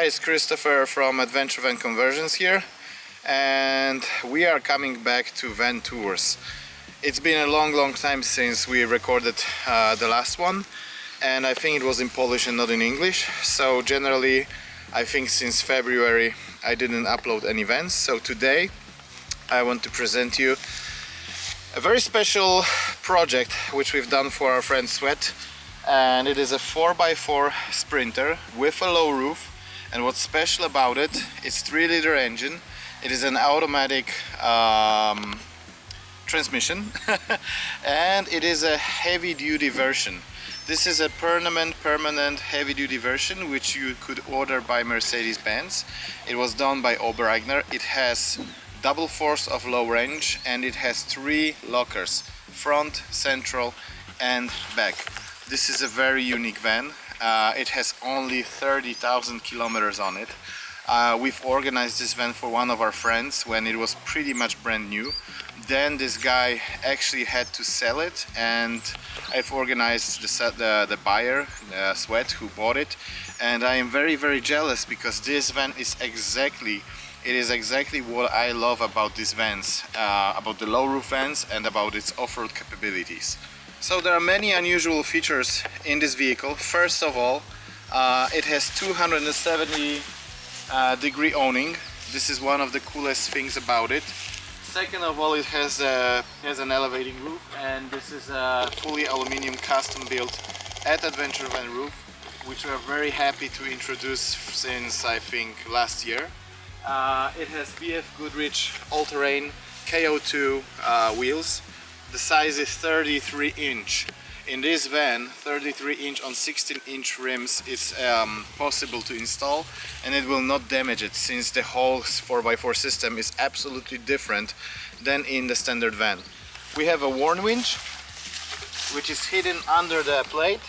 it's Christopher from Adventure Van Conversions here, and we are coming back to van tours. It's been a long time since we recorded the last one, and I think it was in Polish and not in English. So generally I think since February I didn't upload any vans. So today I want to present you a very special project which we've done for our friend Sweat, and it is a 4x4 Sprinter with a low roof. And what's special about it, it's 3-liter engine. It is an automatic transmission and it is a heavy-duty version. This is a permanent heavy-duty version which you could order by Mercedes-Benz. It was done by Oberaigner. It has double force of low range and it has 3 lockers, front, central and back. This is a very unique van. It has only 30,000 kilometers on it. We've organized this van for one of our friends when it was pretty much brand new. Then this guy actually had to sell it, and I've organized the buyer, Sweat, who bought it. And I am very jealous because this van is exactly what I love about these vans, about the low roof vans and about its off-road capabilities. So there are many unusual features in this vehicle. First of all, it has 270 degree awning. This is one of the coolest things about it. Second of all, it has an elevating roof, and this is a fully aluminum custom built at Adventure Van roof, which we are very happy to introduce since I think last year. It has BF Goodrich all-terrain KO2 wheels. The size is 33 inch. In this van, 33 inch on 16 inch rims is possible to install, and it will not damage it, since the whole 4x4 system is absolutely different than in the standard van. We have a worn winch which is hidden under the plate,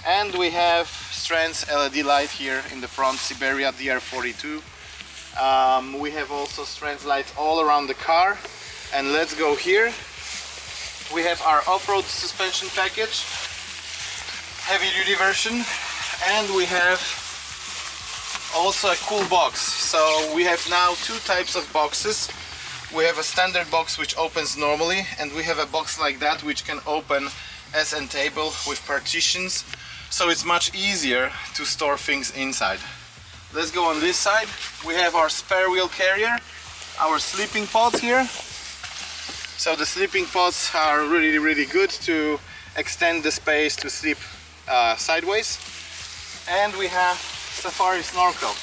and we have Strands LED light here in the front, Siberia DR42. We have also Strands lights all around the car. And let's go here. We have our off-road suspension package, heavy-duty version, and we have also a cool box. So we have now 2 types of boxes. We have a standard box which opens normally, and we have a box like that which can open as a table with partitions, so it's much easier to store things inside. Let's go on this side. We have our spare wheel carrier, our sleeping pods here. So the sleeping pods are really good to extend the space to sleep sideways. And we have Safari snorkel.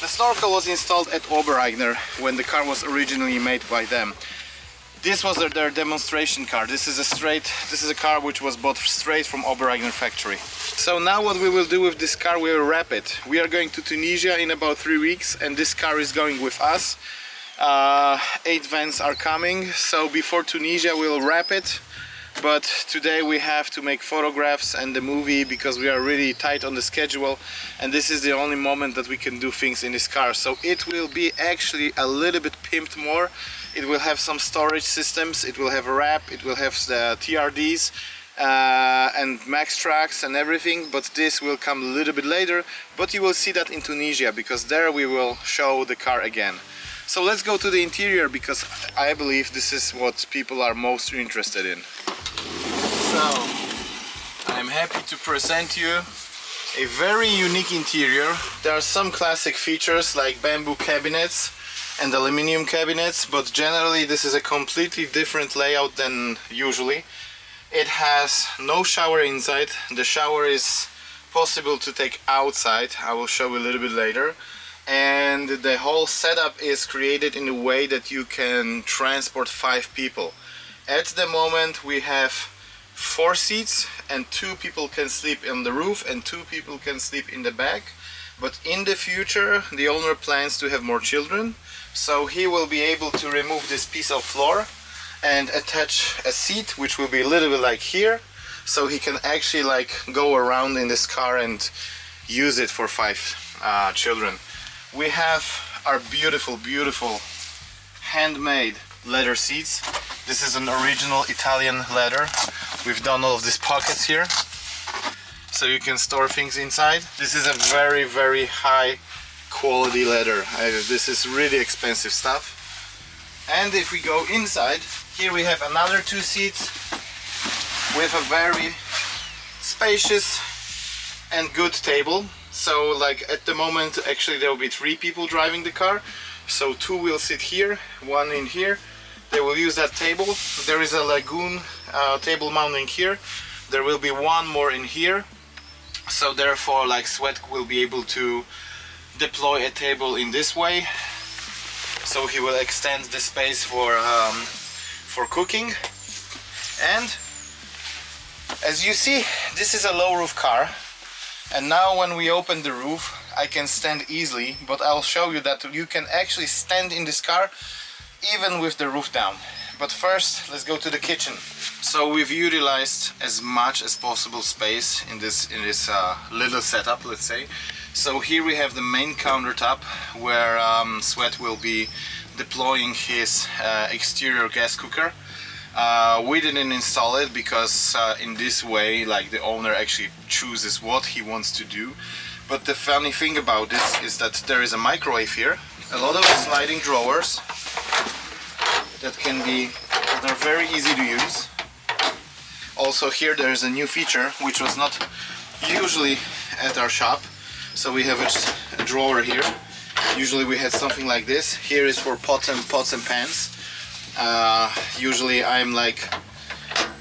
The snorkel was installed at Oberaigner when the car was originally made by them. This was their demonstration car. This is a car which was bought straight from Oberaigner factory. So now what we will do with this car, we will wrap it. We are going to Tunisia in about 3 weeks, and this car is going with us. 8 vans are coming, so before Tunisia we'll wrap it, but today we have to make photographs and the movie because we are really tight on the schedule, and this is the only moment that we can do things in this car. So it will be actually a little bit pimped more. It will have some storage systems, it will have a wrap, it will have the TRDs and max tracks and everything, but this will come a little bit later. But you will see that in Tunisia, because there we will show the car again. So let's go to the interior, because I believe this is what people are most interested in. So I'm happy to present you a very unique interior. There are some classic features like bamboo cabinets and aluminum cabinets, but generally this is a completely different layout than usually. It has no shower inside. The shower is possible to take outside. I will show you a little bit later. And the whole setup is created in a way that you can transport 5 people. At the moment we have 4 seats, and 2 people can sleep on the roof and 2 people can sleep in the back. But in the future the owner plans to have more children, so he will be able to remove this piece of floor and attach a seat which will be a little bit like here, so he can actually like go around in this car and use it for 5 children. We have our beautiful handmade leather seats. This is an original Italian leather. We've done all of these pockets here. so you can store things inside. This is a very high quality leather. This is really expensive stuff. And if we go inside, here we have another 2 seats with a very spacious and good table. So like at the moment actually there will be 3 people driving the car, so 2 will sit here, 1 in here. They will use that table. There is a lagoon table mounting here. There will be 1 more in here, so therefore like Sweat will be able to deploy a table in this way, so he will extend the space for cooking. And as you see, this is a low roof car, and now when we open the roof I can stand easily, but I'll show you that you can actually stand in this car even with the roof down. But first let's go to the kitchen. So we've utilized as much as possible space in this little setup, let's say. So here we have the main countertop where Sweat will be deploying his exterior gas cooker. We didn't install it because in this way like the owner actually chooses what he wants to do. But the funny thing about this is that there is a microwave here, a lot of sliding drawers that are very easy to use. Also here there is a new feature which was not usually at our shop. So we have a drawer here. Usually we had something like this. Here is for pots and pans. Usually I'm like,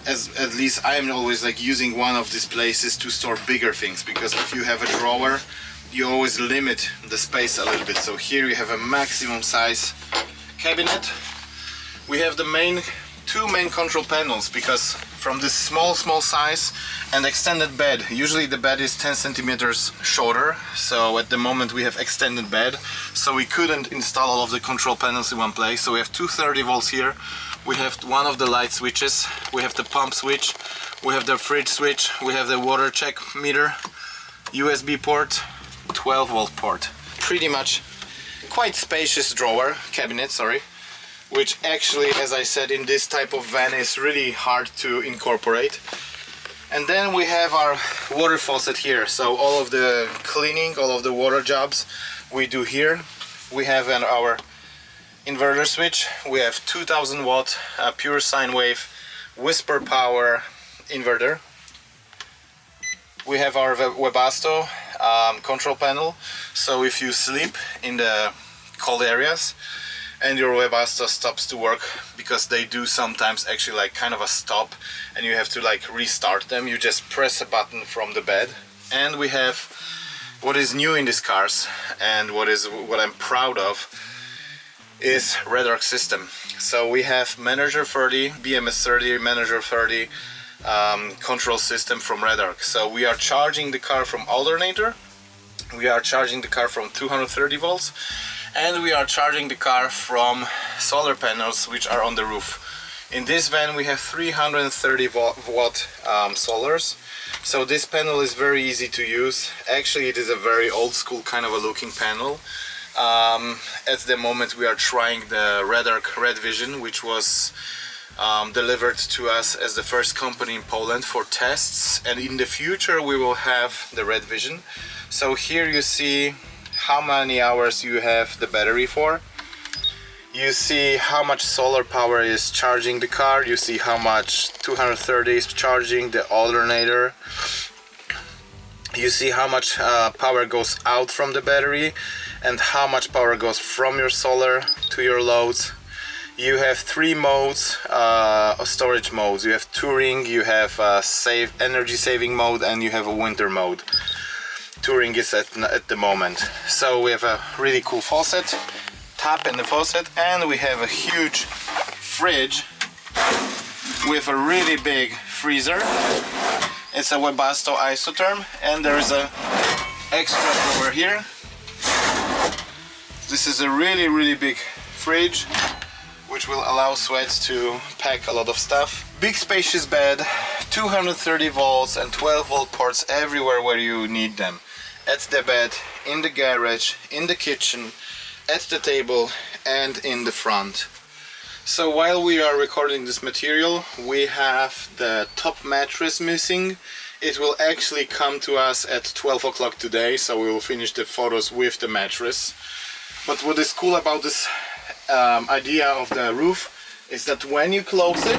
at least I'm always like using one of these places to store bigger things, because if you have a drawer you always limit the space a little bit. So here you have a maximum size cabinet. We have the 2 main control panels, because from this small size and extended bed, usually the bed is 10 centimeters shorter, so at the moment we have extended bed, so we couldn't install all of the control panels in one place. So we have 2 30 volts here, we have one of the light switches, we have the pump switch, we have the fridge switch, we have the water check meter, USB port, 12 volt port. Pretty much quite spacious drawer, cabinet, sorry, which actually, as I said, in this type of van is really hard to incorporate. And then we have our water faucet here, so all of the cleaning, all of the water jobs we do here. We have our inverter switch, we have 2000 watt pure sine wave whisper power inverter. We have our Webasto control panel, so if you sleep in the cold areas and your Webasto stops to work, because they do sometimes actually like kind of a stop and you have to like restart them, you just press a button from the bed. And we have what is new in these cars, and what I'm proud of is REDARC system. So we have Manager 30, BMS 30, Manager 30 control system from REDARC. So we are charging the car from alternator, we are charging the car from 230 volts, and we are charging the car from solar panels which are on the roof. In this van we have 330 watt solars. So this panel is very easy to use. Actually it is a very old school kind of a looking panel. At the moment we are trying the REDARC Red Vision, which was delivered to us as the first company in Poland for tests, and in the future we will have the Red Vision. So here you see how many hours you have the battery for. You see how much solar power is charging the car. You see how much 230 is charging the alternator. You see how much power goes out from the battery and how much power goes from your solar to your loads. You have 3 modes, storage modes. You have touring, you have energy saving mode, and you have a winter mode. Touring is at the moment. So we have a really cool faucet, tap in the faucet, and we have a huge fridge with a really big freezer. It's a Webasto isotherm, and there is a extra over here. This is a really big fridge which will allow Sweat to pack a lot of stuff. Big spacious bed, 230 volts and 12 volt ports everywhere where you need them. At the bed, in the garage, in the kitchen, at the table, and in the front. So while we are recording this material, we have the top mattress missing. it will actually come to us at 12 o'clock today, so we will finish the photos with the mattress. But what is cool about this idea of the roof is that when you close it,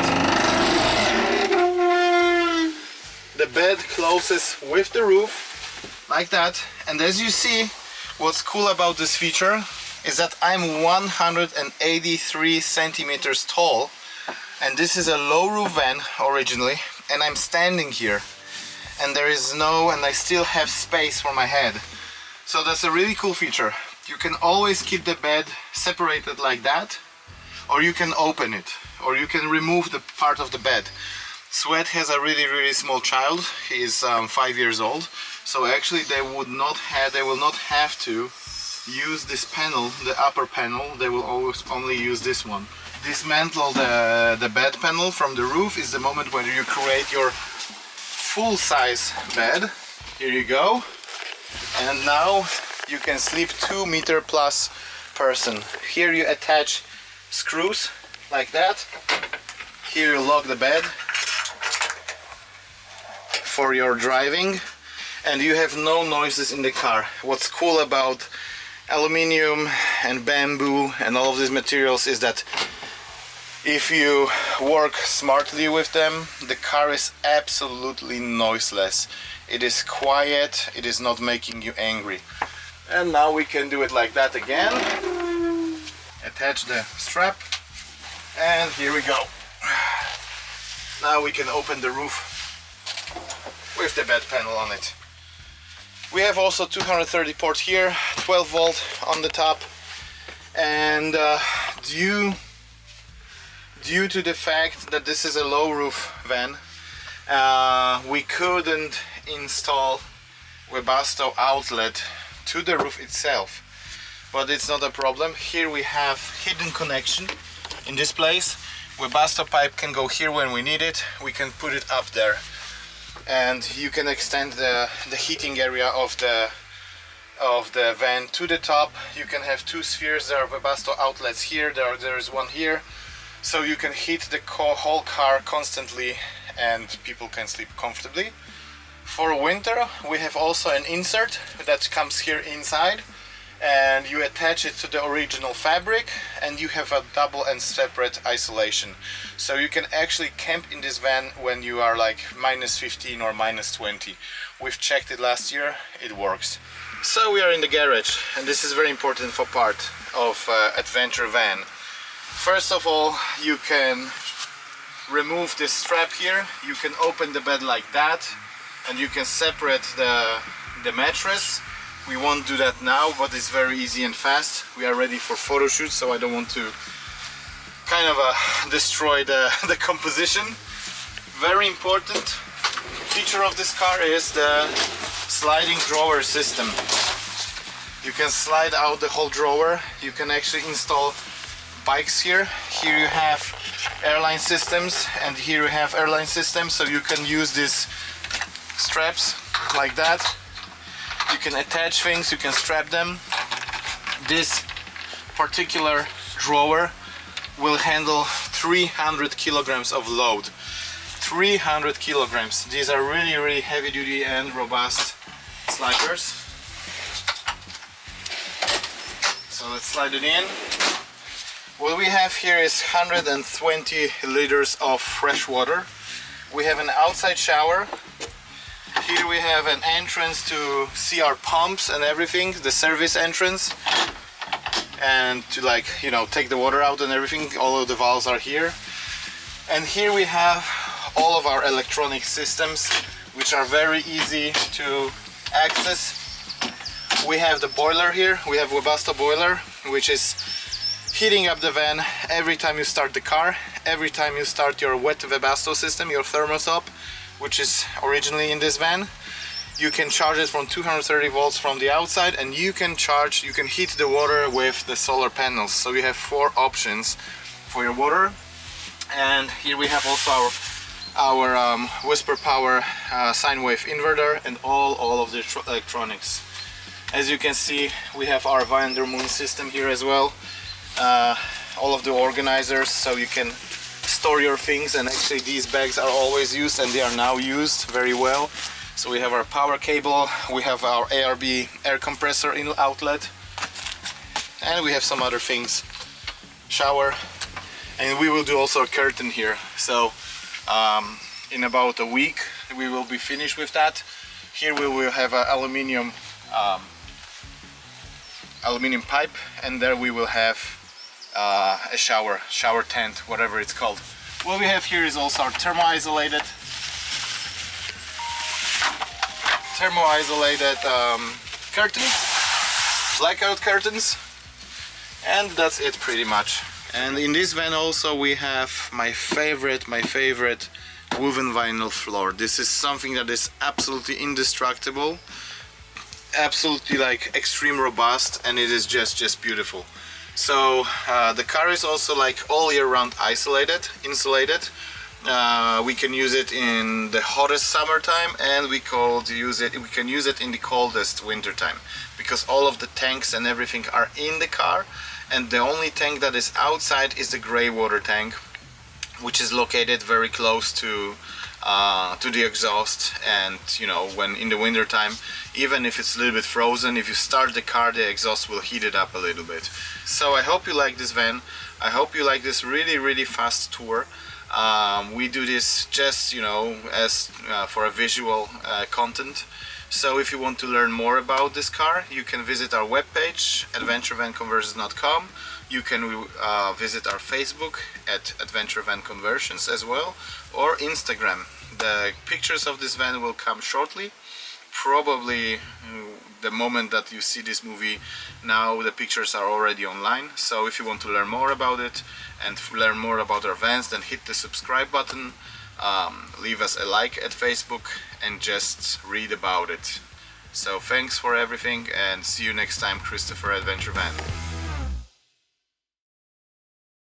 the bed closes with the roof like that. And as you see, what's cool about this feature is that I'm 183 centimeters tall, and this is a low roof van originally, and I'm standing here, and there is no, and I still have space for my head. So that's a really cool feature. You can always keep the bed separated like that, or you can open it, or you can remove the part of the bed. Sweat has a really small child. He is 5 years old, so actually they will not have to use this panel, the upper panel. They will always only use this one. Dismantle the bed panel from the roof is the moment when you create your full-size bed. Here you go, and now you can sleep 2 meter plus person. Here you attach screws like that. Here you lock the bed for your driving, and you have no noises in the car. What's cool about aluminium and bamboo and all of these materials is that if you work smartly with them, the car is absolutely noiseless. It is quiet, it is not making you angry. And now we can do it like that again. Attach the strap, and here we go. Now we can open the roof with the bed panel on it. We have also 230 port here, 12 volt on the top, and due to the fact that this is a low roof van, we couldn't install Webasto outlet to the roof itself, but it's not a problem. Here we have hidden connection in this place. Webasto pipe can go here when we need it. We can put it up there, and you can extend the heating area of the van to the top. You can have 2 spheres. There are Webasto outlets here, there is one here, so you can heat the whole car constantly and people can sleep comfortably. For winter we have also an insert that comes here inside, and you attach it to the original fabric, and you have a double and separate isolation, so you can actually camp in this van when you are like -15 or -20. We've checked it last year, it works. So we are in the garage, and this is very important for part of adventure van. First of all, you can remove this strap here. You can open the bed like that, and you can separate the mattress. We won't do that now, but it's very easy and fast. We are ready for photo shoot, so I don't want to kind of destroy the composition. Very important feature of this car is the sliding drawer system. You can slide out the whole drawer. You can actually install bikes here. Here you have airline systems, and here you have airline systems, so you can use these straps like that. You can attach things, you can strap them. This particular drawer will handle 300 kilograms of load. 300 kilograms. These are really heavy duty and robust sliders. So let's slide it in. What we have here is 120 liters of fresh water. We have an outside shower. Here we have an entrance to see our pumps and everything, the service entrance, and to, like, you know, take the water out and everything. All of the valves are here. And here we have all of our electronic systems, which are very easy to access. We have the boiler here. We have Webasto boiler, which is heating up the van every time you start the car, every time you start your wet Webasto system, your thermosop, which is originally in this van. You can charge it from 230 volts from the outside, and you can heat the water with the solar panels. So you have 4 options for your water. And here we have also our Whisper Power sine wave inverter and all of the electronics. As you can see, we have our Vandermoon system here as well. All of the organizers, so you can store your things, and actually these bags are always used, and they are now used very well. So we have our power cable, we have our ARB air compressor in outlet, and we have some other things. Shower, and we will do also a curtain here. So in about a week we will be finished with that. Here we will have an aluminium pipe, and there we will have a shower tent, whatever it's called. What we have here is also our thermo-isolated curtains, blackout curtains, and that's it pretty much. And in this van also we have my favorite woven vinyl floor. This is something that is absolutely indestructible, absolutely like extreme robust, and it is just beautiful. So the car is also like all year round insulated. We can use it in the hottest summertime, and we can use it in the coldest wintertime, because all of the tanks and everything are in the car, and the only tank that is outside is the gray water tank, which is located very close to the exhaust. And you know, when in the winter time, even if it's a little bit frozen, if you start the car, the exhaust will heat it up a little bit. So I hope you like this van. I hope you like this really fast tour. We do this just, you know, as for a visual content. So if you want to learn more about this car, you can visit our webpage, adventurevanconversions.com. You can visit our Facebook at Adventure Van Conversions as well, or Instagram. The pictures of this van will come shortly. Probably the moment that you see this movie now, the pictures are already online. So if you want to learn more about it and learn more about our vans, then hit the subscribe button, leave us a like at Facebook, and just read about it. So thanks for everything, and see you next time, Christopher Adventure Van.